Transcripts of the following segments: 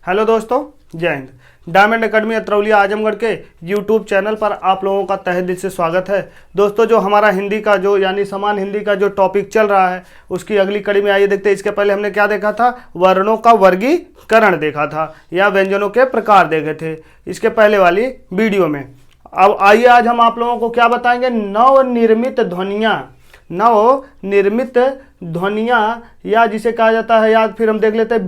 Hello दोस्तों, जय Hind. Diamond academy Atrauli Azamgarh के यूट्यूब चैनल पर आप लोगों का तहे दिल से स्वागत है। दोस्तों, जो हमारा हिंदी का जो यानी समान हिंदी का जो टॉपिक चल रहा है उसकी अगली कड़ी में आइए देखते हैं। इसके पहले हमने क्या देखा था? वर्णों का वर्गीकरण देखा था या व्यंजनों के प्रकार देखे थे इसके पहले वाली वीडियो में। अब आइए आज हम आप लोगों को क्या बताएंगे? नवनिर्मित ध्वनियाँ या जिसे कहा जाता है, या फिर हम देख लेते हैं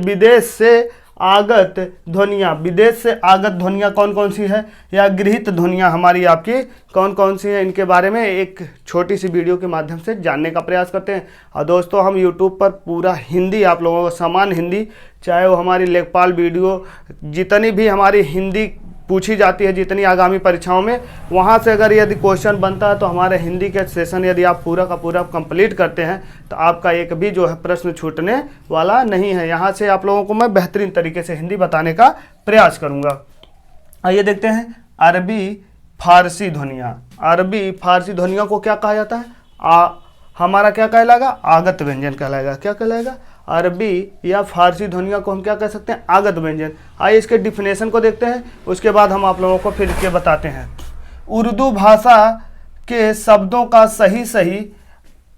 विदेश से आगत ध्वनियाँ। विदेश से आगत ध्वनियाँ कौन कौन सी है, या गृहीत ध्वनियाँ हमारी आपकी कौन कौन सी हैं, इनके बारे में एक छोटी सी वीडियो के माध्यम से जानने का प्रयास करते हैं। और दोस्तों, हम यूट्यूब पर पूरा हिंदी आप लोगों को समान हिंदी, चाहे वो हमारी लेखपाल वीडियो, जितनी भी हमारी हिंदी पूछी जाती है, जितनी आगामी परीक्षाओं में, वहाँ से अगर यदि क्वेश्चन बनता है तो हमारे हिंदी के सेशन यदि आप पूरा का पूरा कंप्लीट करते हैं तो आपका एक भी जो है प्रश्न छूटने वाला नहीं है। यहाँ से आप लोगों को मैं बेहतरीन तरीके से हिंदी बताने का प्रयास करूँगा। आइए देखते हैं अरबी फारसी ध्वनियाँ। अरबी फारसी ध्वनियों को क्या कहा जाता है? हमारा क्या कहलाएगा? आगत व्यंजन कहलाएगा। क्या कहलाएगा? अरबी या फारसी ध्वनियों को हम क्या कह सकते हैं? आगत व्यंजन। आइए इसके डिफिनेशन को देखते हैं, उसके बाद हम आप लोगों को फिर इसके बताते हैं। उर्दू भाषा के शब्दों का सही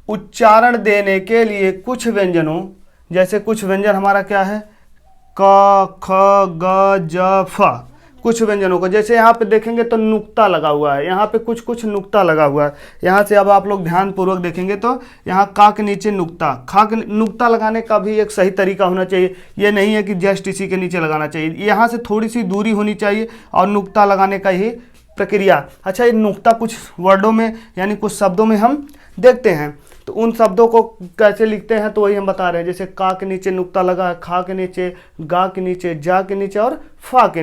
उच्चारण देने के लिए कुछ व्यंजनों, जैसे कुछ व्यंजन हमारा क्या है? क, ख, ग, ज, फ। कुछ व्यंजनों को जैसे यहाँ पे देखेंगे तो नुक्ता लगा हुआ है, यहाँ पे कुछ नुक्ता लगा हुआ है। यहाँ से अब आप लोग ध्यान पूर्वक देखेंगे तो यहाँ का के नीचे नुक्ता, खा के नुक्ता लगाने का भी एक सही तरीका होना चाहिए। ये नहीं है कि जस्ट इसी के नीचे लगाना चाहिए, यहाँ से थोड़ी सी दूरी होनी चाहिए और नुक्ता लगाने का ही प्रक्रिया। अच्छा, ये नुक्ता कुछ वर्डों में यानी कुछ शब्दों में हम देखते हैं, तो उन शब्दों को कैसे लिखते हैं तो वही हम बता रहे हैं। जैसे का के नीचे नुक्ता लगा है, खा के नीचे, गा के नीचे, जा के नीचे और फा के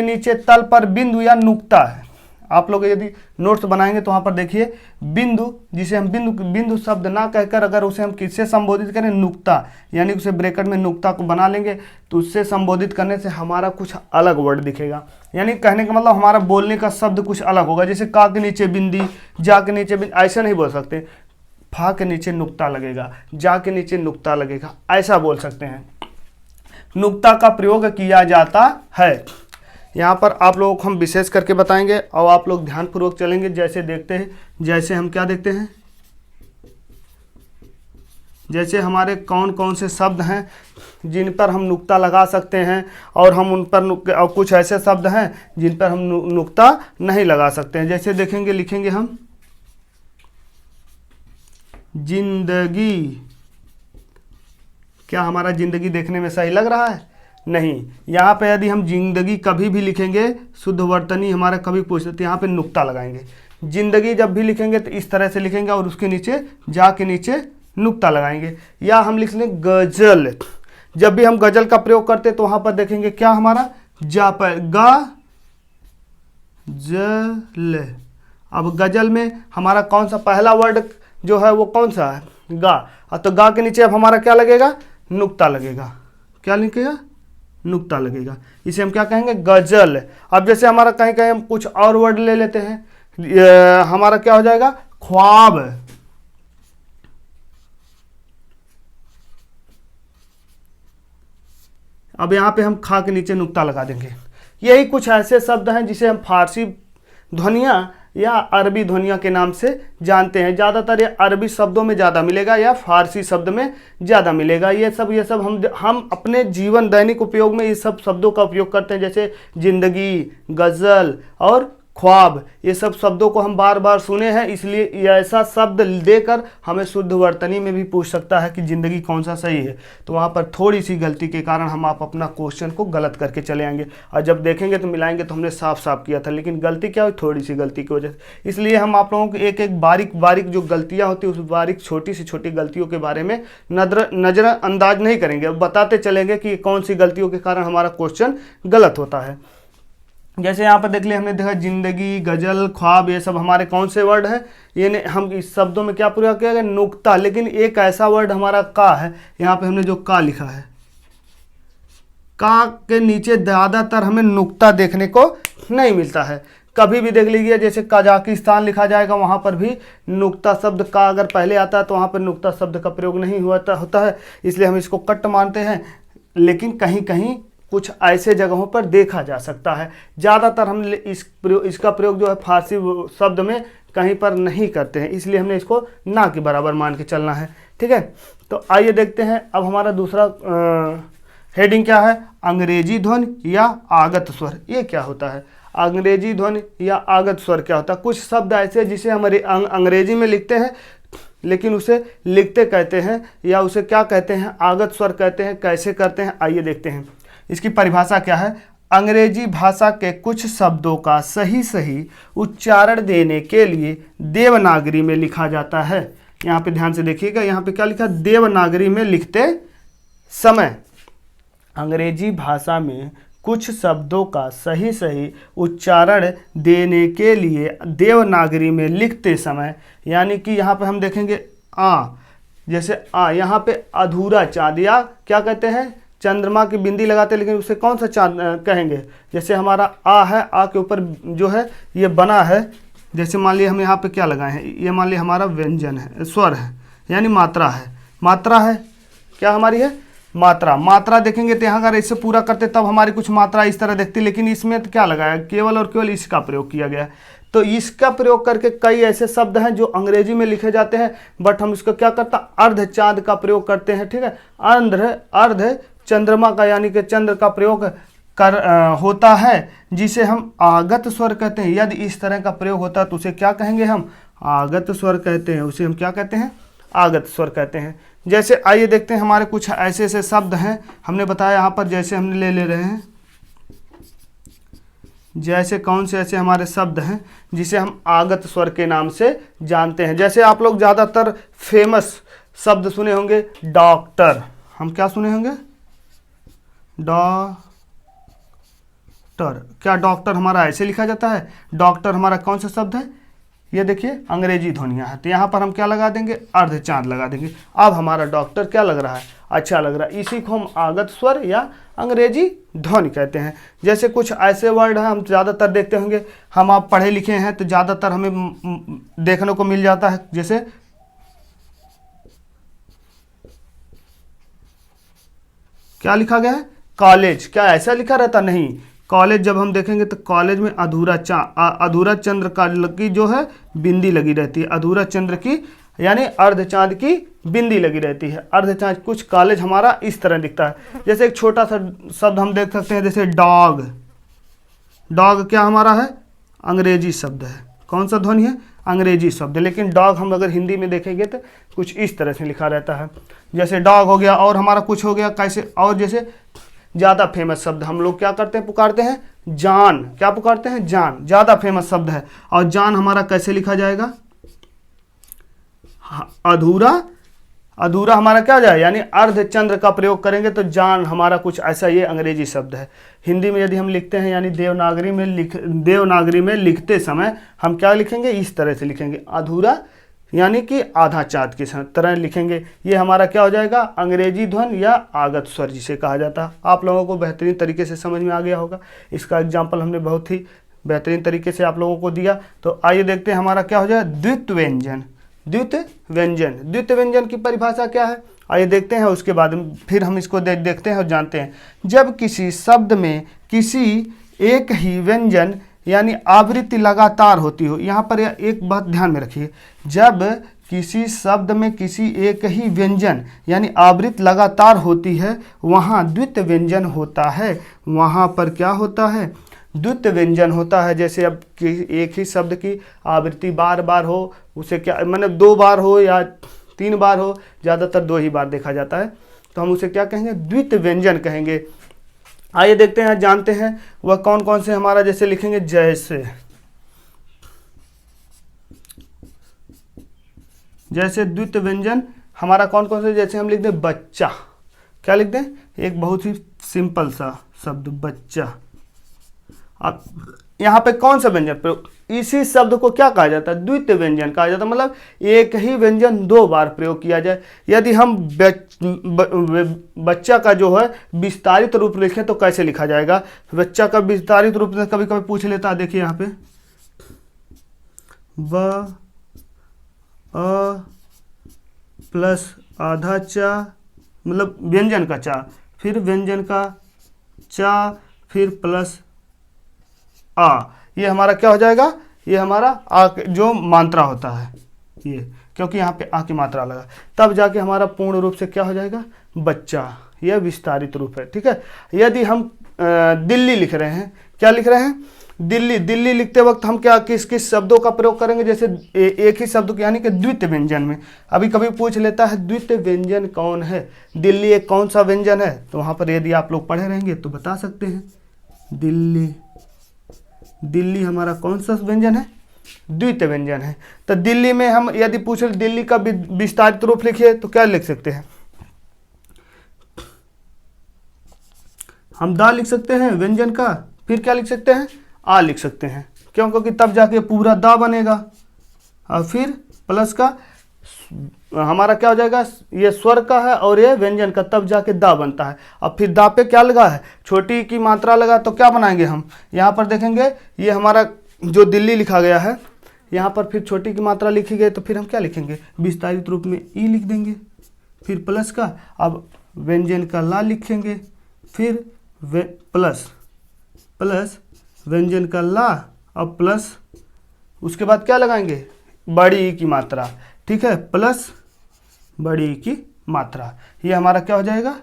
नीचे तल पर बिंदु या नुक्ता है। आप लोग यदि नोट्स बनाएंगे तो वहाँ पर देखिए बिंदु, जिसे हम बिंदु शब्द ना कहकर अगर उसे हम किससे संबोधित करें? नुक्ता, यानी उसे ब्रैकेट में नुक्ता को बना लेंगे तो उससे संबोधित करने से हमारा कुछ अलग वर्ड दिखेगा। यानी कहने का मतलब हमारा बोलने का शब्द कुछ अलग होगा। जैसे का के नीचे बिंदी, जा के नीचे बिंदी, ऐसा नहीं बोल सकते। फा के नीचे नुक्ता लगेगा, जा के नीचे नुक्ता लगेगा, ऐसा बोल सकते हैं। नुक्ता का प्रयोग किया जाता है। यहाँ पर आप लोगों को हम विशेष करके बताएंगे और आप लोग ध्यानपूर्वक चलेंगे। जैसे देखते हैं, जैसे हम क्या देखते हैं, जैसे हमारे कौन कौन से शब्द हैं जिन पर हम नुक्ता लगा सकते हैं और हम उन पर और कुछ ऐसे शब्द हैं जिन पर हम नुक्ता नहीं लगा सकते हैं। जैसे देखेंगे, लिखेंगे हम जिंदगी। क्या हमारा जिंदगी देखने में सही लग रहा है? नहीं। यहाँ पे यदि हम जिंदगी कभी भी लिखेंगे, शुद्ध वर्तनी हमारा कभी पूछते तो यहाँ पे नुक्ता लगाएंगे। जिंदगी जब भी लिखेंगे तो इस तरह से लिखेंगे और उसके नीचे जा के नीचे नुक्ता लगाएंगे। या हम लिख लेंगे गजल। जब भी हम गजल का प्रयोग करते तो वहाँ पर देखेंगे क्या हमारा? जा पर गा जल। अब गजल में हमारा कौन सा पहला वर्ड जो है वो कौन सा है? गा। तो गा के नीचे अब हमारा क्या लगेगा? नुक्ता लगेगा। क्या लिखेगा? नुक्ता लगेगा। इसे हम क्या कहेंगे? गजल। अब जैसे हमारा कहीं कहीं हम कुछ और वर्ड ले लेते हैं, हमारा क्या हो जाएगा? ख्वाब। अब यहाँ पे हम खा के नीचे नुक्ता लगा देंगे। यही कुछ ऐसे शब्द हैं जिसे हम फारसी ध्वनियाँ या अरबी ध्वनियाँ के नाम से जानते हैं। ज़्यादातर ये अरबी शब्दों में ज़्यादा मिलेगा या फारसी शब्द में ज़्यादा मिलेगा। ये सब हम अपने जीवन दैनिक उपयोग में ये सब शब्दों का उपयोग करते हैं। जैसे जिंदगी, गज़ल और ख्वाब, ये सब शब्दों को हम बार बार सुने हैं, इसलिए ऐसा शब्द देकर हमें शुद्ध वर्तनी में भी पूछ सकता है कि ज़िंदगी कौन सा सही है। तो वहाँ पर थोड़ी सी गलती के कारण हम आप अपना क्वेश्चन को गलत करके चले आएंगे और जब देखेंगे तो मिलाएंगे तो हमने साफ साफ किया था, लेकिन गलती क्या हुई? थोड़ी सी गलती की वजह से। इसलिए हम आप लोगों को एक एक बारीक जो गलतियाँ होती है उस बारीक छोटी सी छोटी गलतियों के बारे में नज़रअंदाज नहीं करेंगे, बताते चलेंगे कि कौन सी गलतियों के कारण हमारा क्वेश्चन गलत होता है। जैसे यहाँ पर देख लिया, हमने देखा जिंदगी, गजल, ख्वाब, ये सब हमारे कौन से वर्ड हैं? ये हम इस शब्दों में क्या प्रयोग किया गया? नुक्ता। लेकिन एक ऐसा वर्ड हमारा का है, यहाँ पे हमने जो का लिखा है, का के नीचे ज़्यादातर हमें नुक्ता देखने को नहीं मिलता है। कभी भी देख लीजिए, जैसे कजाकिस्तान लिखा जाएगा वहाँ पर भी नुक्ता शब्द का अगर पहले आता है तो वहाँ पर नुक्ता शब्द का प्रयोग नहीं होता है, इसलिए हम इसको कट मानते हैं। लेकिन कहीं कहीं कुछ ऐसे जगहों पर देखा जा सकता है। ज़्यादातर हम इसका प्रयोग जो है फारसी शब्द में कहीं पर नहीं करते हैं, इसलिए हमने इसको ना के बराबर मान के चलना है। ठीक है, तो आइए देखते हैं अब हमारा दूसरा हेडिंग क्या है, अंग्रेजी ध्वनि या आगत स्वर। ये क्या होता है, अंग्रेजी ध्वनि या आगत स्वर क्या होता है? कुछ शब्द ऐसे जिसे हमारे अंग्रेजी में लिखते हैं लेकिन उसे लिखते कहते हैं या उसे क्या कहते हैं, आगत स्वर कहते हैं। कैसे करते हैं आइए देखते हैं। इसकी परिभाषा क्या है, अंग्रेजी भाषा के कुछ शब्दों का सही सही उच्चारण देने के लिए देवनागरी में लिखा जाता है। यहाँ पे ध्यान से देखिएगा, यहाँ पे क्या लिखा, देवनागरी में लिखते समय। अंग्रेजी भाषा में कुछ शब्दों का सही सही उच्चारण देने के लिए देवनागरी में लिखते समय, यानी कि यहाँ पे हम देखेंगे जैसे यहाँ पे अधूरा चाँद या क्या कहते हैं, चंद्रमा की बिंदी लगाते हैं, लेकिन उसे कौन सा चाँद कहेंगे? जैसे हमारा है, के ऊपर जो है ये बना है, जैसे मान लिया हम यहाँ पे क्या लगाए हैं, ये मान लिया हमारा व्यंजन है, स्वर है, यानी मात्रा है। मात्रा है, क्या हमारी है, मात्रा देखेंगे तो यहाँ अगर इसे पूरा करते तब हमारी कुछ मात्रा इस तरह दिखती, लेकिन इसमें तो क्या लगाया, केवल और केवल इसका प्रयोग किया गया है। तो इसका प्रयोग करके कई ऐसे शब्द हैं जो अंग्रेजी में लिखे जाते हैं, बट हम इसको क्या करता, अर्ध चाँद का प्रयोग करते हैं। ठीक है, अर्ध चंद्रमा का यानी कि चंद्र का प्रयोग होता है, जिसे हम आगत स्वर कहते हैं। यदि इस तरह का प्रयोग होता है तो उसे क्या कहेंगे, हम आगत स्वर कहते हैं। उसे हम क्या कहते हैं, आगत स्वर कहते हैं। जैसे आइए देखते हैं, हमारे कुछ ऐसे ऐसे शब्द हैं, हमने बताया यहाँ पर, जैसे हमने ले रहे हैं, जैसे कौन से ऐसे हमारे शब्द हैं जिसे हम आगत स्वर के नाम से जानते हैं। जैसे आप लोग ज़्यादातर फेमस शब्द सुने होंगे, डॉक्टर। हम क्या सुने होंगे, डॉक्टर। क्या डॉक्टर हमारा ऐसे लिखा जाता है? डॉक्टर हमारा कौन सा शब्द है, ये देखिए अंग्रेजी ध्वनियाँ है, तो यहाँ पर हम क्या लगा देंगे, अर्ध चाँद लगा देंगे। अब हमारा डॉक्टर क्या लग रहा है, अच्छा लग रहा है। इसी को हम आगत स्वर या अंग्रेजी ध्वनि कहते हैं। जैसे कुछ ऐसे वर्ड हैं हम ज़्यादातर देखते होंगे, हम आप पढ़े लिखे हैं तो ज़्यादातर हमें देखने को मिल जाता है। जैसे क्या लिखा गया है, कॉलेज। क्या ऐसा लिखा रहता? नहीं, कॉलेज जब हम देखेंगे तो कॉलेज में अधूरा चंद्र की जो है बिंदी लगी रहती है, अधूरा चंद्र की यानी अर्ध चांद की बिंदी लगी रहती है, अर्ध चांद। कुछ कॉलेज हमारा इस तरह दिखता है। जैसे एक छोटा सा शब्द हम देख सकते हैं, जैसे डॉग। डॉग क्या हमारा है, अंग्रेजी शब्द है। कौन सा ध्वनि है, अंग्रेजी शब्द। लेकिन डॉग हम अगर हिंदी में देखेंगे तो कुछ इस तरह से लिखा रहता है, जैसे डॉग हो गया। और हमारा कुछ हो गया कैसे, और जैसे ज़्यादा फेमस शब्द हम लोग क्या करते हैं, पुकारते हैं जान। क्या पुकारते हैं, जान। ज़्यादा फेमस शब्द है। और जान हमारा कैसे लिखा जाएगा, अधूरा हमारा क्या हो जाए, यानी अर्ध चंद्र का प्रयोग करेंगे तो जान हमारा कुछ ऐसा ये अंग्रेजी शब्द है। हिंदी में यदि हम लिखते हैं यानी देवनागरी में लिखते समय हम क्या लिखेंगे, इस तरह से लिखेंगे, अधूरा यानी कि आधा चाँद की तरह लिखेंगे। ये हमारा क्या हो जाएगा, अंग्रेजी ध्वनि या आगत स्वर जिसे कहा जाता है। आप लोगों को बेहतरीन तरीके से समझ में आ गया होगा। इसका एग्जाम्पल हमने बहुत ही बेहतरीन तरीके से आप लोगों को दिया। तो आइए देखते हैं हमारा क्या हो जाए, द्वित्व व्यंजन। द्वित्व व्यंजन की परिभाषा क्या है, आइए देखते हैं। उसके बाद फिर हम इसको देखते हैं और जानते हैं। जब किसी शब्द में किसी एक ही व्यंजन यानी आवृत्ति लगातार होती हो, यहाँ पर एक बात ध्यान में रखिए, जब किसी शब्द में किसी एक ही व्यंजन यानी आवृत्ति लगातार होती है वहाँ द्वित्व व्यंजन होता है। वहाँ पर क्या होता है, द्वित्व व्यंजन होता है। जैसे अब एक ही शब्द की आवृत्ति बार बार हो, उसे क्या मतलब 2 बार हो या 3 बार हो, ज़्यादातर 2 ही बार देखा जाता है, तो हम उसे क्या कहेंगे, द्वित्व व्यंजन कहेंगे। आइए देखते हैं, जानते हैं वह कौन कौन से हमारा, जैसे लिखेंगे जैसे द्वित्व व्यंजन हमारा कौन कौन से, जैसे हम लिख दें बच्चा। क्या लिख दें, एक बहुत ही सिंपल सा शब्द बच्चा। अब यहाँ पे कौन सा व्यंजन प्रयोग, इसी शब्द को क्या कहा जाता है, द्वित्व व्यंजन कहा जाता है। मतलब एक ही व्यंजन 2 बार प्रयोग किया जाए। यदि हम बच्चा का जो है विस्तारित रूप लिखें तो कैसे लिखा जाएगा, बच्चा का विस्तारित रूप में कभी कभी पूछ लेता है। देखिए यहाँ पे ब प्लस आधा चा, मतलब व्यंजन का चा, फिर व्यंजन का चा फिर प्लस आ, ये हमारा क्या हो जाएगा, ये हमारा आ जो मात्रा होता है ये, क्योंकि यहाँ पे आ की मात्रा लगा, तब जाके हमारा पूर्ण रूप से क्या हो जाएगा, बच्चा। यह विस्तारित रूप है। ठीक है, यदि हम दिल्ली लिख रहे हैं, क्या लिख रहे हैं, दिल्ली, दिल्ली लिखते वक्त हम क्या किस किस शब्दों का प्रयोग करेंगे, जैसे एक ही शब्द यानी कि द्वितीय व्यंजन में। अभी कभी पूछ लेता है द्वितीय व्यंजन कौन है, दिल्ली एक कौन सा व्यंजन है, तो वहाँ पर यदि आप लोग पढ़े रहेंगे तो बता सकते हैं। दिल्ली, दिल्ली हमारा कौन सा व्यंजन है, द्वितीय व्यंजन है। तो दिल्ली में हम यदि पूछ रहे दिल्ली का विस्तारित रूप लिखिए तो क्या लिख सकते हैं, हम दा लिख सकते हैं व्यंजन का, फिर क्या लिख सकते हैं, आ लिख सकते हैं। क्यों, क्योंकि तब जाके पूरा दा बनेगा, और फिर प्लस का हमारा क्या हो जाएगा, ये स्वर का है और ये व्यंजन का, तब जाके दा बनता है। अब फिर दा पे क्या लगा है, छोटी की मात्रा लगा, तो क्या बनाएंगे हम, यहाँ पर देखेंगे ये हमारा जो दिल्ली लिखा गया है, यहाँ पर फिर छोटी की मात्रा लिखी गई, तो फिर हम क्या लिखेंगे, विस्तारित रूप में ई लिख देंगे, फिर प्लस का, अब व्यंजन का ला लिखेंगे, फिर प्लस प्लस व्यंजन का ला, अब प्लस उसके बाद क्या लगाएंगे, बड़ी ई की मात्रा। ठीक है, प्लस बड़ी ई की मात्रा, ये हमारा क्या हो जाएगा,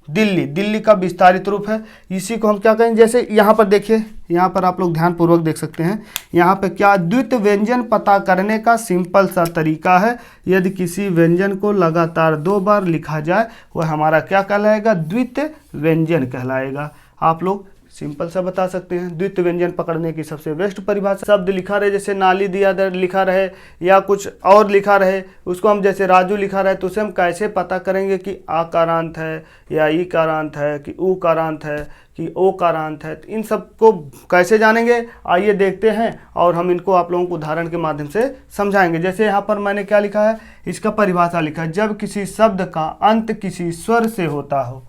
दिल्ली। दिल्ली का विस्तारित रूप है। इसी को हम क्या कहेंगे, जैसे यहाँ पर देखिए, यहाँ पर आप लोग ध्यान पूर्वक देख सकते हैं, यहाँ पे क्या द्वितीय व्यंजन पता करने का सिंपल सा तरीका है। यदि किसी व्यंजन को लगातार 2 बार लिखा जाए वह हमारा क्या कहलाएगा, द्वितीय व्यंजन कहलाएगा। आप लोग सिंपल सा बता सकते हैं। द्वितीय व्यंजन पकड़ने की सबसे बेस्ट परिभाषा, शब्द लिखा रहे, जैसे नाली दिया लिखा रहे या कुछ और लिखा रहे, उसको हम जैसे राजू लिखा रहे, तो उसे हम कैसे पता करेंगे कि आ कारांत है या ई कारांत है कि ऊ कारांत है कि ओ कारांत है, इन सब को कैसे जानेंगे, आइए देखते हैं और हम इनको आप लोगों को उदाहरण के माध्यम से समझाएंगे। जैसे यहाँ पर मैंने क्या लिखा है, इसका परिभाषा लिखा है, जब किसी शब्द का अंत किसी स्वर से होता हो,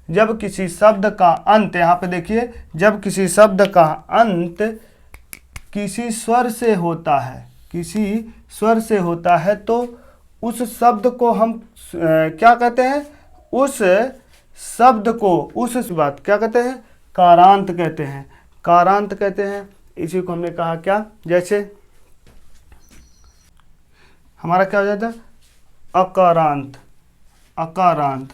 जब किसी शब्द का अंत, यहाँ पे देखिए, जब किसी शब्द का अंत किसी स्वर से होता है, किसी स्वर से होता है, तो उस शब्द को हम क्या कहते हैं, उस शब्द को, उस बात क्या कहते हैं, कारांत कहते हैं, कारांत कहते हैं। इसी को हमने कहा क्या, जैसे हमारा क्या हो जाता है, अकारांत, अकारांत,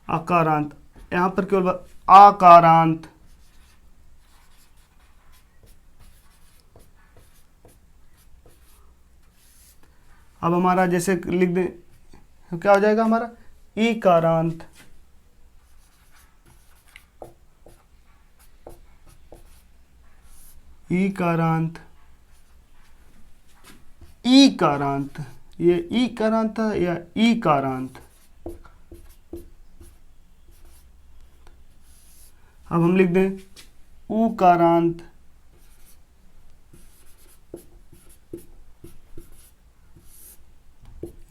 अकारांत, यहाँ पर केवल आकारांत, अब हमारा जैसे लिख दें, क्या हो जाएगा हमारा, ईकारांत, ईकारांत, ईकारांत, ये ईकारांत है या ईकारांत। अब हम लिख दें उकारांत,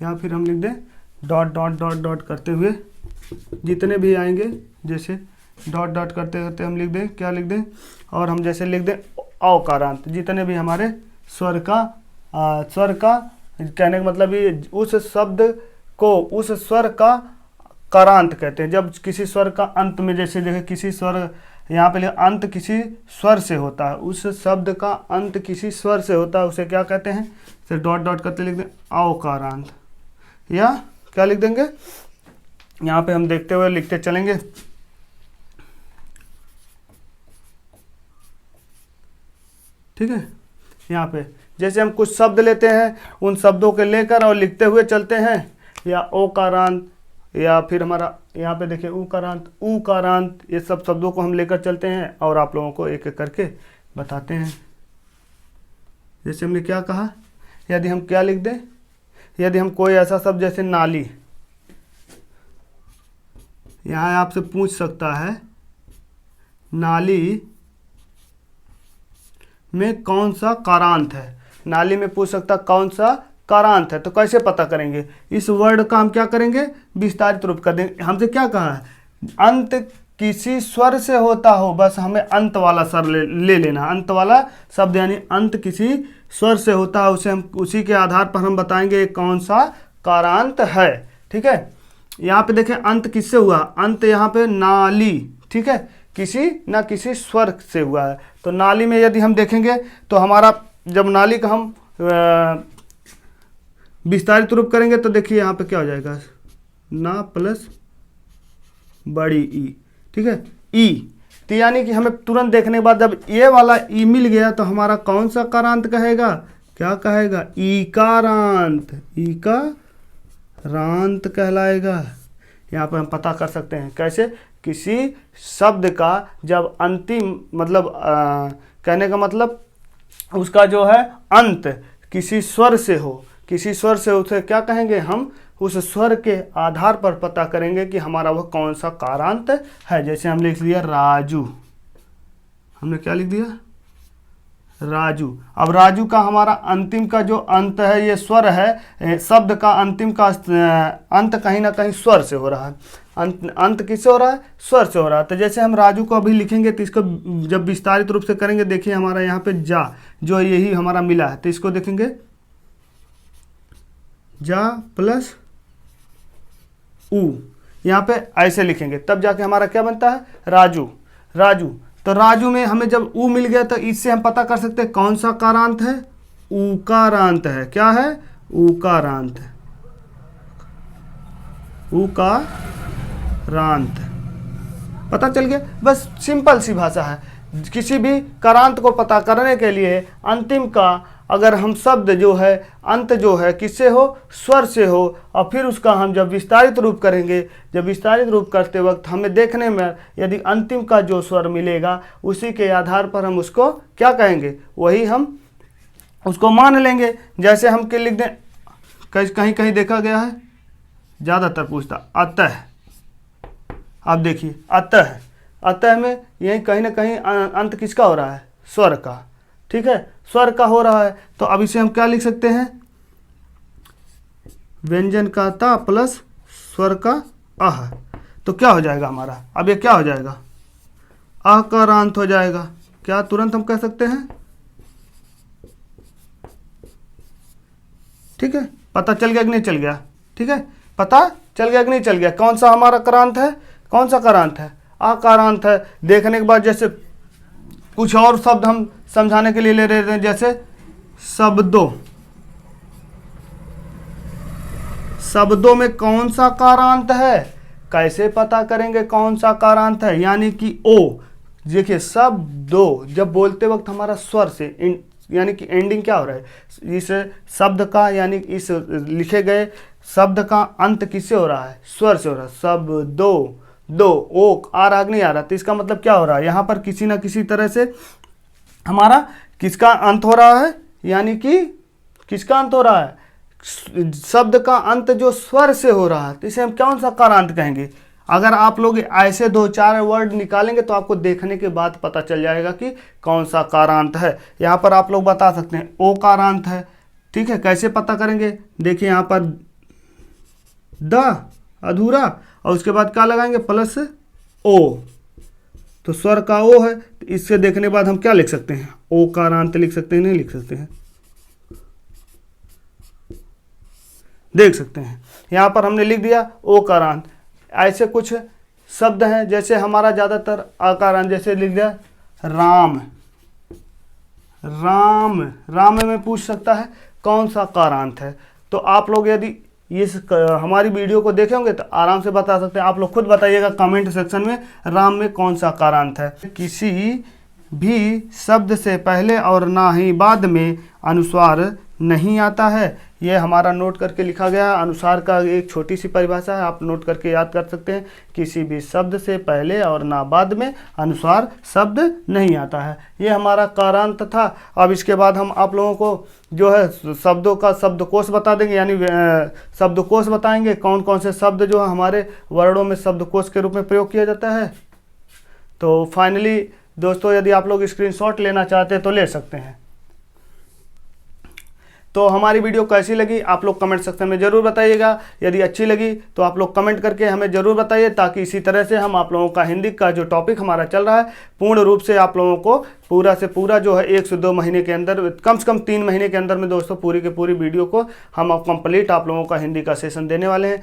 या फिर हम लिख दें डॉट डॉट डॉट डॉट करते हुए, जितने भी आएंगे, जैसे डॉट डॉट करते करते हम लिख दें, क्या लिख दें, और हम जैसे लिख दें औकारांत, जितने भी हमारे स्वर का कहने का मतलब ये उस शब्द को, उस स्वर का कारांत कहते हैं। जब किसी स्वर का अंत में, जैसे देखें किसी स्वर, यहाँ पे अंत किसी स्वर से होता है, उस शब्द का अंत किसी स्वर से होता है, उसे क्या कहते हैं, फिर डॉट डॉट करते लिख दें औकारांत, या क्या लिख देंगे, यहाँ पे हम देखते हुए लिखते चलेंगे। ठीक है, यहाँ पे जैसे हम कुछ शब्द लेते हैं, उन शब्दों के लेकर और लिखते हुए चलते हैं, या ओकारांत, या फिर हमारा यहाँ पे देखिए उकारांत, उकारांत, ये सब शब्दों को हम लेकर चलते हैं और आप लोगों को एक एक करके बताते हैं। जैसे हमने क्या कहा, यदि हम क्या लिख दें, यदि हम कोई ऐसा शब्द जैसे नाली, यहाँ आपसे पूछ सकता है नाली में कौन सा कारांत है, नाली में पूछ सकता कौन सा कारांत है, तो कैसे पता करेंगे, इस वर्ड का हम क्या करेंगे, विस्तारित रूप कर देंगे। हमसे क्या कहा है, अंत किसी स्वर से होता हो, बस हमें अंत वाला स्वर ले लेना, अंत वाला शब्द यानी अंत किसी स्वर से होता है, उसे हम उसी के आधार पर हम बताएंगे कौन सा कारांत है। ठीक है, यहाँ पे देखें अंत किससे हुआ, अंत यहाँ पे नाली, ठीक है, किसी ना किसी स्वर से हुआ है। तो नाली में यदि हम देखेंगे तो हमारा जब नाली का हम विस्तारित रूप करेंगे तो देखिए यहाँ पे क्या हो जाएगा, ना प्लस बड़ी ई, ठीक है, ई। तो यानी कि हमें तुरंत देखने के बाद जब ये वाला ई मिल गया तो हमारा कौन सा कारांत कहेगा, क्या कहेगा, ईकारांत, ईकारांत कहलाएगा। यहाँ पर हम पता कर सकते हैं कैसे, किसी शब्द का जब अंतिम मतलब कहने का मतलब उसका जो है अंत किसी स्वर से हो, किसी स्वर से, उसे क्या कहेंगे हम, उस स्वर के आधार पर पता करेंगे कि हमारा वह कौन सा कारांत है। जैसे हम लिख दिया राजू, हमने क्या लिख दिया, राजू। अब राजू का हमारा अंतिम का जो अंत है ये स्वर है, शब्द का अंतिम का अंत कहीं ना कहीं स्वर से हो रहा है। अंत किससे हो रहा है, स्वर से हो रहा है। तो जैसे हम राजू को अभी लिखेंगे तो इसको जब विस्तारित रूप से करेंगे, देखिए हमारा यहाँ पे जा, जो यही हमारा मिला है, तो इसको देखेंगे जा प्लस ऊ, यहाँ पे ऐसे लिखेंगे तब जाके हमारा क्या बनता है, राजू, राजू। तो राजू में हमें जब ऊ मिल गया तो इससे हम पता कर सकते हैं कौन सा कारांत है, ऊकारांत है। क्या है, ऊकारांत, ऊकारांत, पता चल गया। बस सिंपल सी भाषा है। किसी भी कारांत को पता करने के लिए अंतिम का अगर हम शब्द जो है अंत जो है किससे हो, स्वर से हो, और फिर उसका हम जब विस्तारित रूप करेंगे, जब विस्तारित रूप करते वक्त हमें देखने में यदि अंतिम का जो स्वर मिलेगा उसी के आधार पर हम उसको क्या कहेंगे, वही हम उसको मान लेंगे। जैसे हम के लिख दें, कहीं कहीं देखा गया है, ज़्यादातर पूछता अतः। आप देखिए अतः, अतः में यही कहीं ना कहीं अंत किसका हो रहा है, स्वर का, ठीक है, स्वर का हो रहा है। तो अब इसे हम क्या लिख सकते हैं, व्यंजन का ता प्लस स्वर का अह। तो क्या हो जाएगा हमारा, अब ये क्या हो जाएगा, अकारांत हो जाएगा। क्या तुरंत हम कह सकते हैं, ठीक है, पता चल गया कि नहीं चल गया, ठीक है, पता चल गया कि नहीं चल गया, कौन सा हमारा करांत है, कौन सा करांत है, अकारांत है। देखने के बाद जैसे कुछ और शब्द हम समझाने के लिए ले रहे हैं, जैसे शब्दों, शब्दों में कौन सा कारांत है, कैसे पता करेंगे कौन सा कारांत है, यानी कि ओ। देखिए शब्दों जब बोलते वक्त हमारा स्वर से यानी कि एंडिंग क्या हो रहा है, इस शब्द का यानी इस लिखे गए शब्द का अंत किससे हो रहा है, स्वर से हो रहा है। शब्दों, दो, ओ आ रहा नहीं आ रहा, तो इसका मतलब क्या हो रहा है, यहाँ पर किसी ना किसी तरह से हमारा किसका अंत हो रहा है, यानी कि किसका अंत हो रहा है, शब्द का अंत जो स्वर से हो रहा है, तो इसे हम कौन सा कारांत कहेंगे। अगर आप लोग ऐसे 2-4 वर्ड निकालेंगे तो आपको देखने के बाद पता चल जाएगा कि कौन सा कारांत है। यहाँ पर आप लोग बता सकते हैं ओ कारांत है, ठीक है, कैसे पता करेंगे, देखिए यहाँ पर द अधूरा और उसके बाद क्या लगाएंगे, प्लस ओ, तो स्वर का ओ है, तो इससे देखने के बाद हम क्या लिख सकते हैं, ओ कारांत लिख सकते हैं, नहीं लिख सकते हैं, देख सकते हैं यहाँ पर हमने लिख दिया ओ कारांत। ऐसे कुछ शब्द हैं जैसे हमारा ज़्यादातर आकारांत, जैसे लिख दिया राम, राम, राम में पूछ सकता है कौन सा कारांत है। तो आप लोग यदि इस हमारी वीडियो को देखे होंगे तो आराम से बता सकते हैं। आप लोग खुद बताइएगा कमेंट सेक्शन में राम में कौन सा कारांत है। किसी भी शब्द से पहले और ना ही बाद में अनुस्वार नहीं आता है, ये हमारा नोट करके लिखा गया है। अनुसार का एक छोटी सी परिभाषा है, आप नोट करके याद कर सकते हैं। किसी भी शब्द से पहले और ना बाद में अनुस्वार शब्द नहीं आता है, ये हमारा कारांत था। अब इसके बाद हम आप लोगों को जो है शब्दों का शब्दकोश बता देंगे, यानी शब्दकोश बताएंगे कौन कौन से शब्द जो है हमारे वर्णों में शब्दकोश के रूप में प्रयोग किया जाता है। तो फाइनली दोस्तों, यदि आप लोग स्क्रीनशॉट लेना चाहते हैं तो ले सकते हैं। तो हमारी वीडियो कैसी लगी आप लोग कमेंट सेक्शन में ज़रूर बताइएगा। यदि अच्छी लगी तो आप लोग कमेंट करके हमें ज़रूर बताइए, ताकि इसी तरह से हम आप लोगों का हिंदी का जो टॉपिक हमारा चल रहा है पूर्ण रूप से आप लोगों को पूरा से पूरा जो है 1 से 2 महीने के अंदर, कम से कम 3 महीने के अंदर में दोस्तों पूरी की पूरी वीडियो को हम कंप्लीट आप लोगों का हिंदी का सेशन देने वाले हैं।